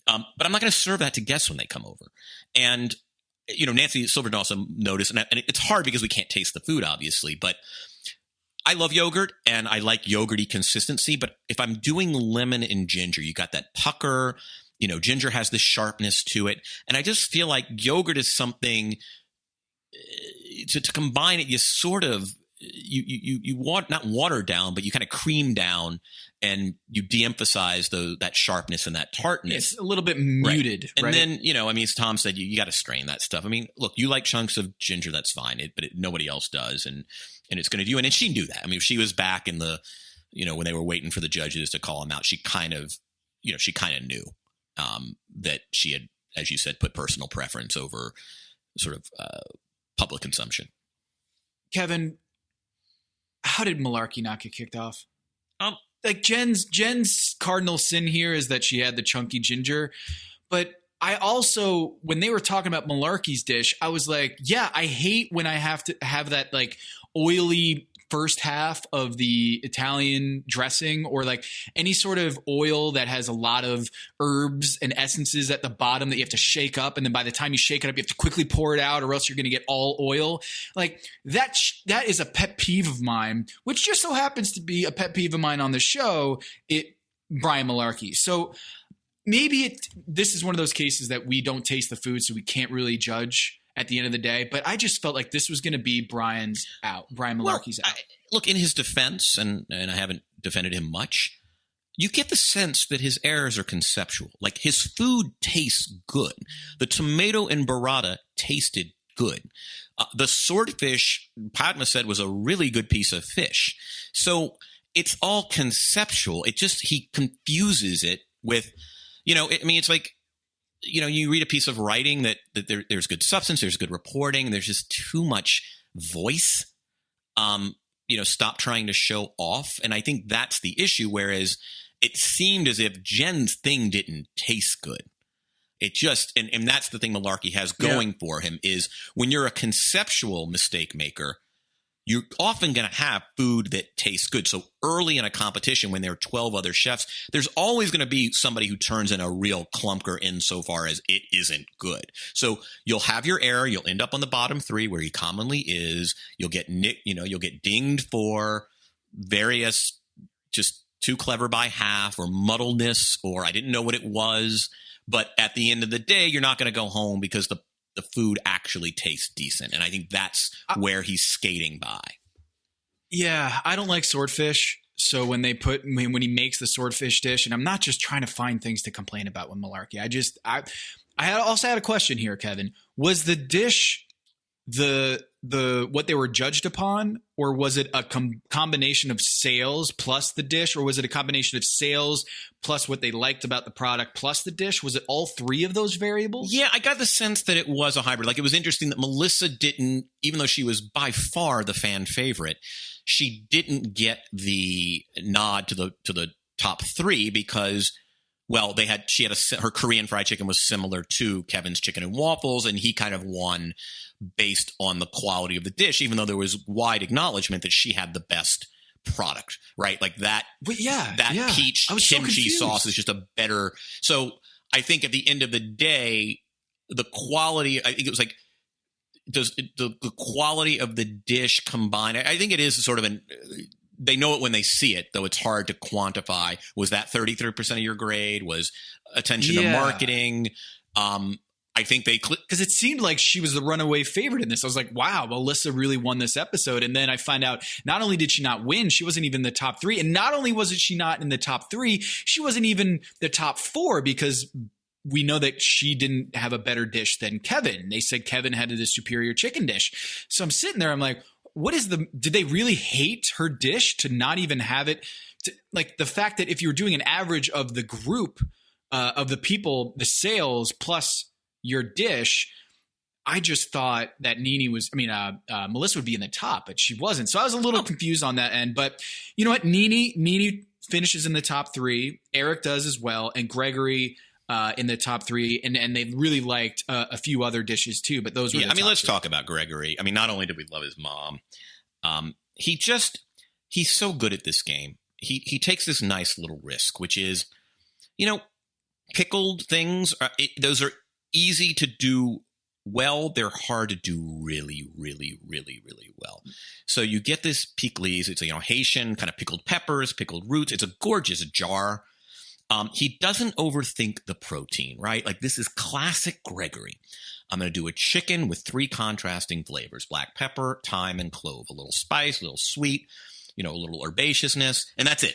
I'm not going to serve that to guests when they come over. And Nancy Silverton also noticed, and it's hard because we can't taste the food, obviously, but I love yogurt and I like yogurty consistency. But if I'm doing lemon and ginger, you got that pucker, ginger has this sharpness to it. And I just feel like yogurt is something to combine it. You sort of, you want not water down, but you kind of cream down and you de-emphasize that sharpness and that tartness. It's a little bit muted. Right? And then, as Tom said, you got to strain that stuff. I mean, look, you like chunks of ginger, that's fine. But nobody else does. And it's going to do. And she knew that. I mean, if she was back in the, when they were waiting for the judges to call him out, she kind of knew that she had, as you said, put personal preference over sort of public consumption. Kevin, how did Malarkey not get kicked off? Like Jen's cardinal sin here is that she had the chunky ginger, but I also, when they were talking about Malarkey's dish, I was like, yeah, I hate when I have to have that like oily first half of the Italian dressing or like any sort of oil that has a lot of herbs and essences at the bottom that you have to shake up. And then by the time you shake it up, you have to quickly pour it out or else you're going to get all oil. Like that is a pet peeve of mine, which just so happens to be a pet peeve of mine on the show, Brian Malarkey. So maybe this is one of those cases that we don't taste the food, so we can't really judge at the end of the day. But I just felt like this was going to be Brian Malarkey's out. Look, in his defense, and I haven't defended him much, you get the sense that his errors are conceptual. Like his food tastes good. The tomato and burrata tasted good. The swordfish, Padma said, was a really good piece of fish. So it's all conceptual. He confuses it with, it's like, you read a piece of writing that there's good substance, there's good reporting, there's just too much voice. Stop trying to show off. And I think that's the issue, whereas it seemed as if Jen's thing didn't taste good. It just, and that's the thing Malarkey has going for him is when you're a conceptual mistake maker, you're often going to have food that tastes good. So early in a competition, when there are 12 other chefs, there's always going to be somebody who turns in a real clunker insofar as it isn't good. So you'll have your error. You'll end up on the bottom 3 where he commonly is. You'll get you'll get dinged for various just too clever by half or muddleness or I didn't know what it was. But at the end of the day, you're not going to go home because the food actually tastes decent. And I think that's where he's skating by. Yeah, I don't like swordfish. So when he makes the swordfish dish, and I'm not just trying to find things to complain about with Malarkey. I also had a question here, Kevin. Was the dish the what they were judged upon, or was it a combination of sales plus the dish, or was it a combination of sales plus what they liked about the product plus the dish? Was it all three of those variables? Yeah, I got the sense that it was a hybrid. Like, it was interesting that Melissa didn't, even though she was by far the fan favorite, she didn't get the nod to the top three because, well, her Korean fried chicken was similar to Kevin's chicken and waffles, and he kind of won based on the quality of the dish, even though there was wide acknowledgement that she had the best product, right? Like that peach kimchi sauce is just a better. So I think at the end of the day, the quality, I think it was like, does the quality of the dish combine? I think it is sort of they know it when they see it, though it's hard to quantify. Was that 33% of your grade? Was attention to marketing? I think because it seemed like she was the runaway favorite in this. I was like, wow, Melissa really won this episode. And then I find out not only did she not win, she wasn't even the top three. And not only wasn't she not in the top three, she wasn't even the top four, because we know that she didn't have a better dish than Kevin. They said Kevin had the superior chicken dish. So I'm sitting there, I'm like, did they really hate her dish to not even have it? Like the fact that if you were doing an average of the group of the people, the sales plus your dish, I just thought that Melissa would be in the top, but she wasn't. So I was a little confused on that end. But you know what? Nene finishes in the top three. Eric does as well, and Gregory in the top three, and they really liked a few other dishes too. But those were let's talk about Gregory. I mean, not only did we love his mom, he's so good at this game. He takes this nice little risk, which is, pickled things. Those are easy to do well. They're hard to do really, really, really, really well. So you get this pickles. It's Haitian kind of pickled peppers, pickled roots. It's a gorgeous jar. He doesn't overthink the protein, right? Like, this is classic Gregory. I'm going to do a chicken with 3 contrasting flavors: black pepper, thyme, and clove. A little spice, a little sweet, a little herbaceousness, and that's it.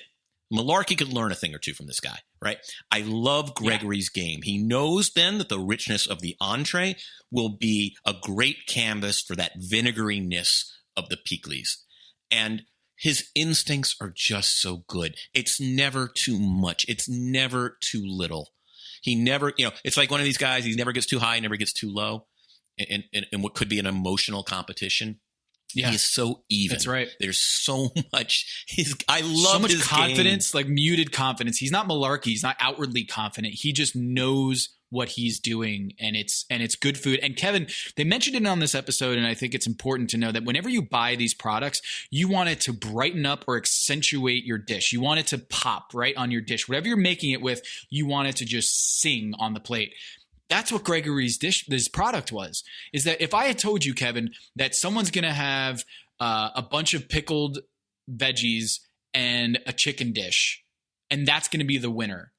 Malarkey could learn a thing or two from this guy, right? I love Gregory's game. He knows then that the richness of the entree will be a great canvas for that vinegariness of the pickles. And his instincts are just so good. It's never too much. It's never too little. He never, it's like one of these guys, he never gets too high, never gets too low in what could be an emotional competition. Yeah. He's so even. That's right. There's so much. I love so much his confidence, game. like muted confidence. He's not Malarkey. He's not outwardly confident. He just knows what he's doing, and it's good food. And Kevin, they mentioned it on this episode, and I think it's important to know that whenever you buy these products, you want it to brighten up or accentuate your dish. You want it to pop right on your dish. Whatever you're making it with, you want it to just sing on the plate. That's what Gregory's this product was, is that if I had told you, Kevin, that someone's going to have a bunch of pickled veggies and a chicken dish, and that's going to be the winner,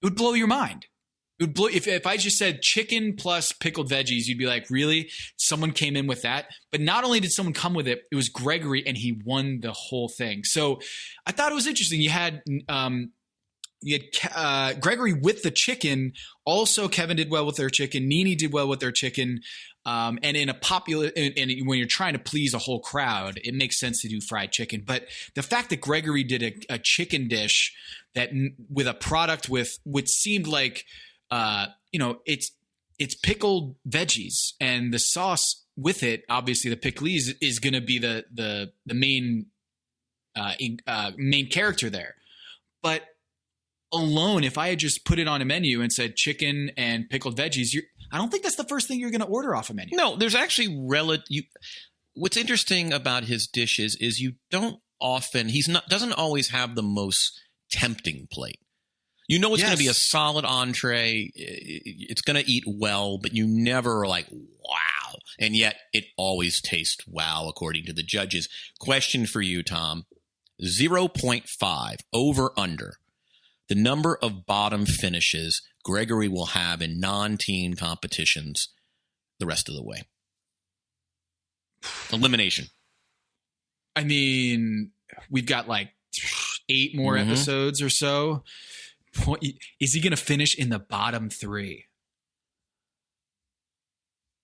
it would blow your mind. It would blow, if I just said chicken plus pickled veggies, you'd be like, really? Someone came in with that? But not only did someone come with it, it was Gregory, and he won the whole thing. So I thought it was interesting. You had Gregory with the chicken. Also, Kevin did well with their chicken. Nene did well with their chicken. And in a popular, and when you're trying to please a whole crowd, it makes sense to do fried chicken. But the fact that Gregory did a chicken dish that with a product with what seemed like, it's pickled veggies, and the sauce with it, obviously the pickles, is going to be the main character there. But alone, if I had just put it on a menu and said chicken and pickled veggies, I don't think that's the first thing you're going to order off a menu. No, there's actually what's interesting about his dishes is you don't often, doesn't always have the most tempting plate. It's going to be a solid entree. It's going to eat well, but you never are like, wow. And yet it always tastes wow, according to the judges. Question for you, Tom. 0.5 over under. The number of bottom finishes Gregory will have in non-teen competitions the rest of the way. Elimination. I mean, we've got like 8 more episodes or so. Is he going to finish in the bottom 3?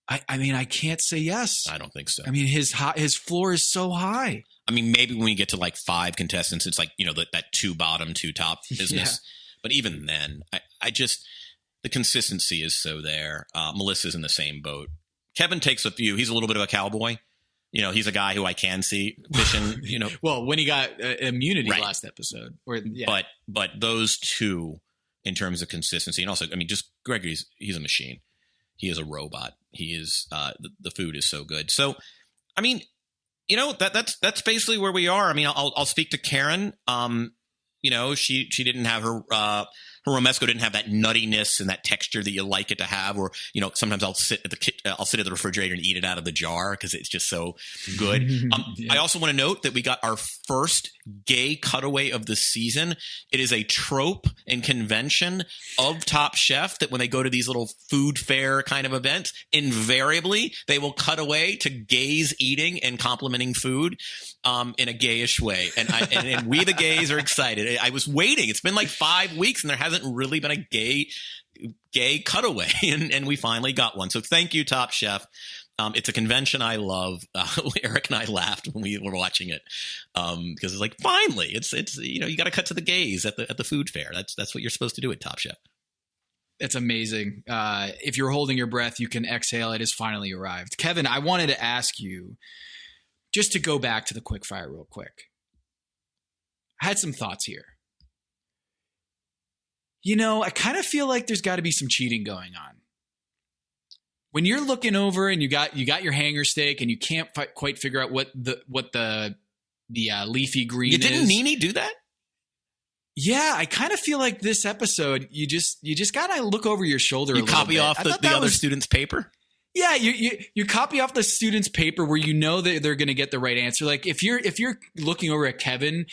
I mean, I can't say yes. I don't think so. I mean, his floor is so high. I mean, maybe when we get to like 5 contestants, it's like, that 2 bottom, 2 top business. Yeah. But even then, I just, the consistency is so there. Melissa's in the same boat. Kevin takes a few. He's a little bit of a cowboy. He's a guy who I can see fishing, Well, when he got immunity last episode. But those two, in terms of consistency, and also, I mean, just Gregory's, he's a machine. He is a robot. He is, the food is so good. So, I mean, that's basically where we are. I mean, I'll speak to Karen. She didn't have her romesco didn't have that nuttiness and that texture that you like it to have. Or sometimes I'll sit at the refrigerator and eat it out of the jar because it's just so good. Yeah. I also want to note that we got our first gay cutaway of the season. It is a trope and convention of Top Chef that when they go to these little food fair kind of events, invariably they will cut away to gays eating and complimenting food in a gayish way. And we the gays are excited. I was waiting. It's been like 5 weeks and there hasn't really been a gay cutaway. And we finally got one. So thank you, Top Chef. It's a convention I love. Eric and I laughed when we were watching it because it's like, finally, it's you got to cut to the gays at the food fair. That's what you're supposed to do at Top Chef. It's amazing. If you're holding your breath, you can exhale. It has finally arrived. Kevin, I wanted to ask you, just to go back to the quickfire real quick. I had some thoughts here. I kind of feel like there's got to be some cheating going on. When you're looking over and you got your hanger steak and you can't quite figure out what the leafy green is. Didn't Nene do that? Yeah, I kind of feel like this episode, you just gotta look over your shoulder. You copy off the other student's paper. Yeah, you copy off the student's paper where that they're going to get the right answer. Like if you're looking over at Kevin,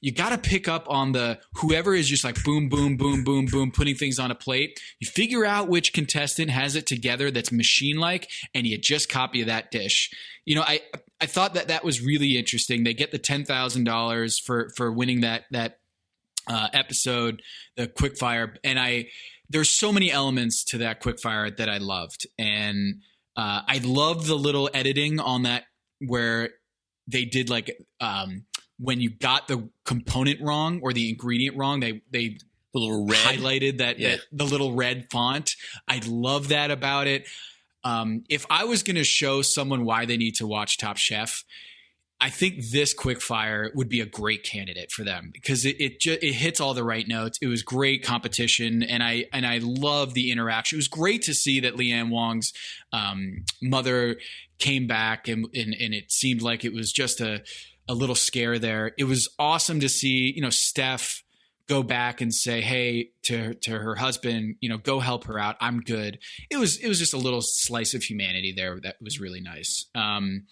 you got to pick up on whoever is just like boom, boom, boom, boom, boom, putting things on a plate. You figure out which contestant has it together that's machine-like, and you just copy that dish. I thought that was really interesting. They get the $10,000 for winning that episode, the quickfire, and there's so many elements to that quickfire that I loved. And I loved the little editing on that where they did like when you got the component wrong or the ingredient wrong, they the little red highlighted that the little red font. I love that about it. If I was going to show someone why they need to watch Top Chef, I think this quickfire would be a great candidate for them because it hits all the right notes. It was great competition, and I love the interaction. It was great to see that Leanne Wong's mother came back, and it seemed like it was just a little scare there. It was awesome to see Steph go back and say, hey, to her husband, go help her out. I'm good. It was just a little slice of humanity there that was really nice. And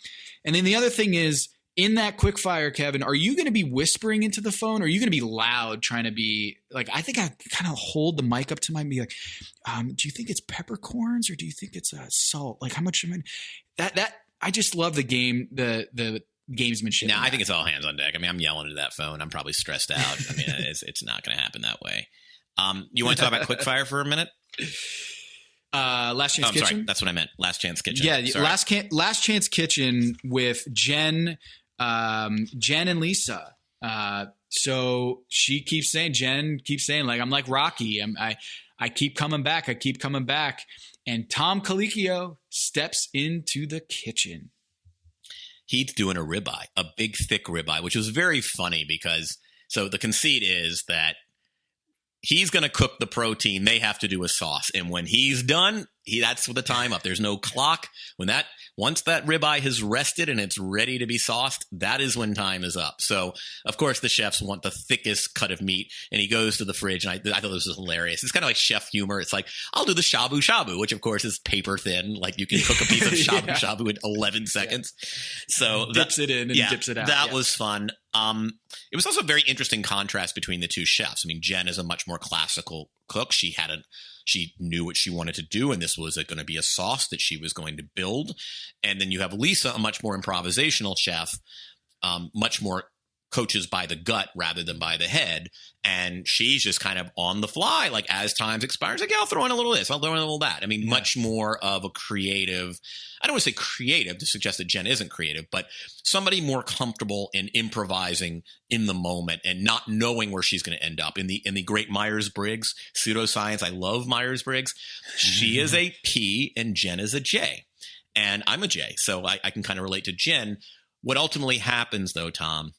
then the other thing is, in that quickfire, Kevin, are you going to be whispering into the phone? Or are you going to be loud trying to be like, I think I kind of hold the mic up to my, be like, do you think it's peppercorns or do you think it's salt? Like how much am I, that I just love the game, the gamesmanship. No, I think it's all hands on deck. I mean, I'm yelling into that phone. I'm probably stressed out. I mean, it's not going to happen that way. You want to talk about quickfire for a minute? Last Chance Kitchen? Sorry, that's what I meant. Last Chance Kitchen. Yeah, Last Chance Kitchen with Jen and Lisa. So Jen keeps saying, like, I'm like Rocky. I keep coming back. I keep coming back. And Tom Colicchio steps into the kitchen. He's doing a ribeye, a big, thick ribeye, which was very funny because so the conceit is that he's going to cook the protein. They have to do a sauce. And when he's done, that's the time up. There's no clock. Once that ribeye has rested and it's ready to be sauced, that is when time is up. So, of course, the chefs want the thickest cut of meat, and he goes to the fridge, and I thought this was hilarious. It's kind of like chef humor. It's like, I'll do the shabu shabu, which, of course, is paper thin. Like, you can cook a piece of shabu shabu in 11 seconds. So dips it in and dips it out. That was fun. It was also a very interesting contrast between the two chefs. I mean, Jen is a much more classical cook. She knew what she wanted to do, and this was going to be a sauce that she was going to build. And then you have Lisa, a much more improvisational chef, much more coaches by the gut rather than by the head. And she's just kind of on the fly, like as times expires, like, yeah, I'll throw in a little this, I'll throw in a little that. I mean, much more of a creative, I don't want to say creative to suggest that Jen isn't creative, but somebody more comfortable in improvising in the moment and not knowing where she's going to end up. In the great Myers-Briggs pseudoscience, I love Myers-Briggs. She is a P and Jen is a J. And I'm a J, so I can kind of relate to Jen. What ultimately happens, though, Tom,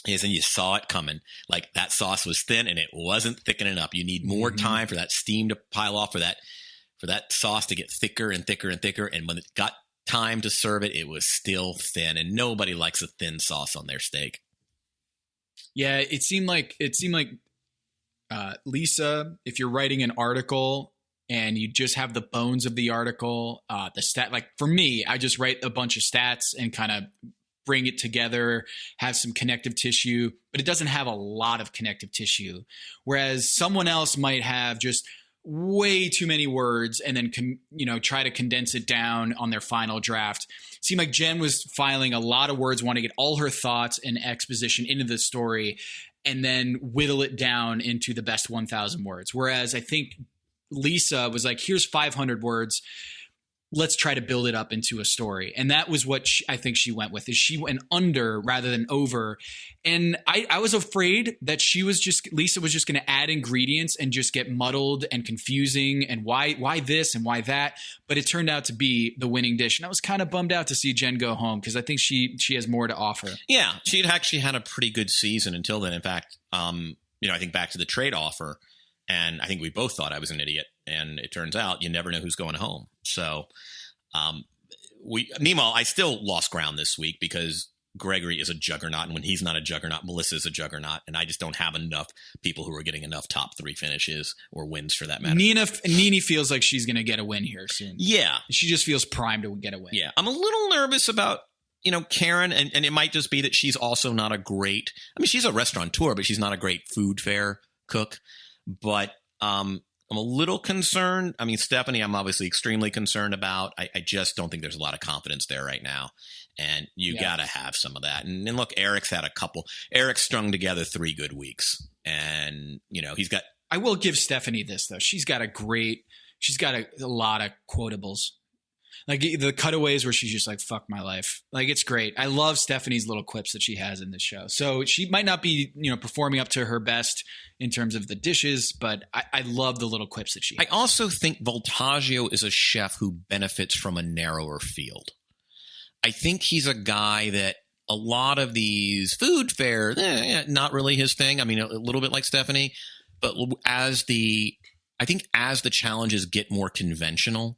is, and you saw it coming, like that sauce was thin and it wasn't thickening up. You need more time for that steam to pile off, for that sauce to get thicker and thicker and thicker. And when it got time to serve it, it was still thin, and nobody likes a thin sauce on their steak. Yeah, it seemed like Lisa, if you're writing an article and you just have the bones of the article, the stat, like for me, I just write a bunch of stats and kind of bring it together, have some connective tissue, but it doesn't have a lot of connective tissue. Whereas someone else might have just way too many words and then, try to condense it down on their final draft. It seemed like Jen was filing a lot of words, wanting to get all her thoughts and exposition into the story and then whittle it down into the best 1,000 words. Whereas I think Lisa was like, here's 500 words. Let's try to build it up into a story. And that was what I think she went with, is she went under rather than over. And I was afraid that Lisa was just going to add ingredients and just get muddled and confusing and why this and why that. But it turned out to be the winning dish. And I was kind of bummed out to see Jen go home, because I think she has more to offer. Yeah, she had actually had a pretty good season until then. In fact, I think back to the trade offer, and I think we both thought I was an idiot. And it turns out you never know who's going home. So meanwhile, I still lost ground this week because Gregory is a juggernaut. And when he's not a juggernaut, Melissa is a juggernaut. And I just don't have enough people who are getting enough top 3 finishes or wins for that matter. Nene feels like she's going to get a win here soon. Yeah. She just feels primed to get a win. Yeah. I'm a little nervous about, Karen. And it might just be that she's also not a great, she's a restaurateur, but she's not a great food fair cook. But, I'm a little concerned. Stephanie, I'm obviously extremely concerned about. I just don't think there's a lot of confidence there right now. And you got to have some of that. And look, Eric's had a couple. Eric's strung together 3 good weeks. And, he's got. I will give Stephanie this, though. She's got a lot of quotables. Like the cutaways where she's just like, fuck my life. Like, it's great. I love Stephanie's little clips that she has in this show. So she might not be, performing up to her best in terms of the dishes, but I love the little clips that she has. I also think Voltaggio is a chef who benefits from a narrower field. I think he's a guy that a lot of these food fairs, not really his thing. A little bit like Stephanie, but as the challenges get more conventional,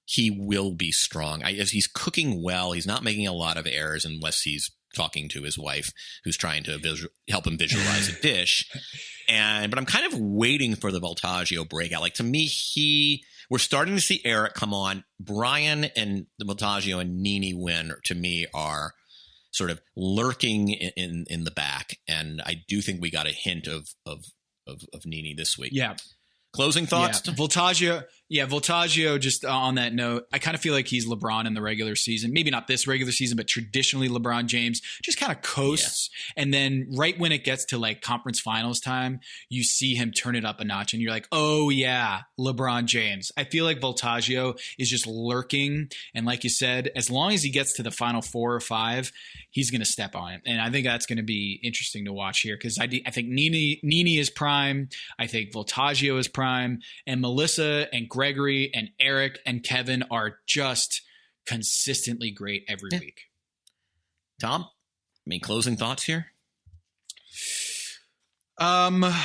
he will be strong. As he's cooking well, he's not making a lot of errors unless he's talking to his wife, who's trying to help him visualize a dish. But I'm kind of waiting for the Voltaggio breakout. Like, to me, we're starting to see Eric come on. Brian and the Voltaggio and Nene Wynn, to me, are sort of lurking in the back. And I do think we got a hint of Nene this week. Yeah. Closing thoughts? Yeah, Voltaggio, just on that note, I kind of feel like he's LeBron in the regular season. Maybe not this regular season, but traditionally LeBron James just kind of coasts. Yeah. And then right when it gets to like conference finals time, you see him turn it up a notch and you're like, oh yeah, LeBron James. I feel like Voltaggio is just lurking. And like you said, as long as he gets to the final 4 or 5, he's going to step on it. And I think that's going to be interesting to watch here, because I think Nene is prime. I think Voltaggio is prime. And Melissa and Gregory and Eric and Kevin are just consistently great every week. Tom, closing thoughts here? I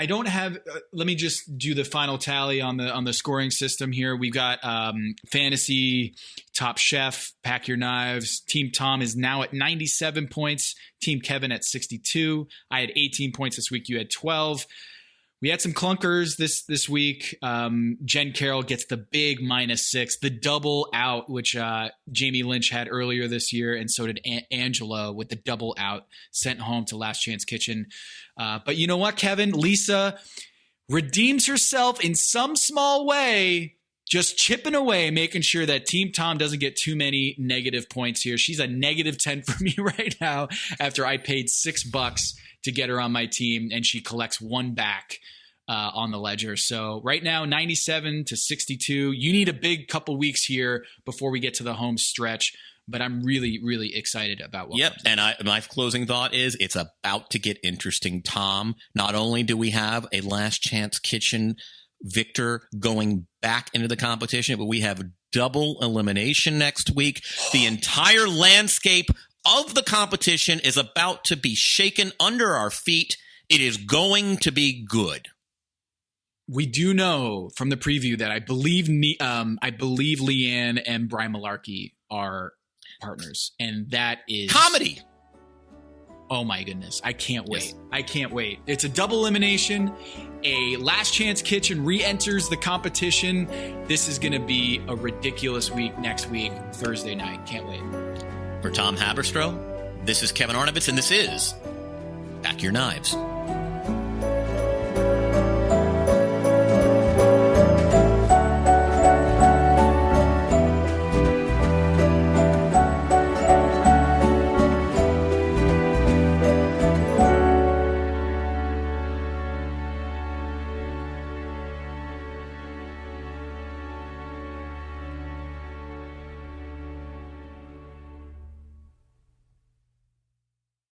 don't have. Let me just do the final tally on the scoring system here. We've got fantasy Top Chef, Pack Your Knives. Team Tom is now at 97 points. Team Kevin at 62. I had 18 points this week. You had 12. We had some clunkers this week. Jen Carroll gets the big -6, the double out, which Jamie Lynch had earlier this year, and so did Angela with the double out, sent home to Last Chance Kitchen. But you know what, Kevin? Lisa redeems herself in some small way just chipping away, making sure that Team Tom doesn't get too many negative points here. She's a negative 10 for me right now after I paid $6 to get her on my team, and she collects one back on the ledger. So right now, 97 to 62. You need a big couple weeks here before we get to the home stretch. But I'm really, really excited about what. Yep, and my closing thought is it's about to get interesting, Tom. Not only do we have a Last Chance Kitchen victor going back into the competition, but we have double elimination next week. The entire landscape of the competition is about to be shaken under our feet. It is going to be good. We do know from the preview that I believe Leanne and Brian Malarkey are partners, and that is comedy. Oh my goodness. I can't wait. Yes. I can't wait. It's a double elimination. A Last Chance Kitchen re-enters the competition. This is going to be a ridiculous week next week, Thursday night. Can't wait. For Tom Haberstroh, this is Kevin Arnovitz, and this is Pack Your Knives.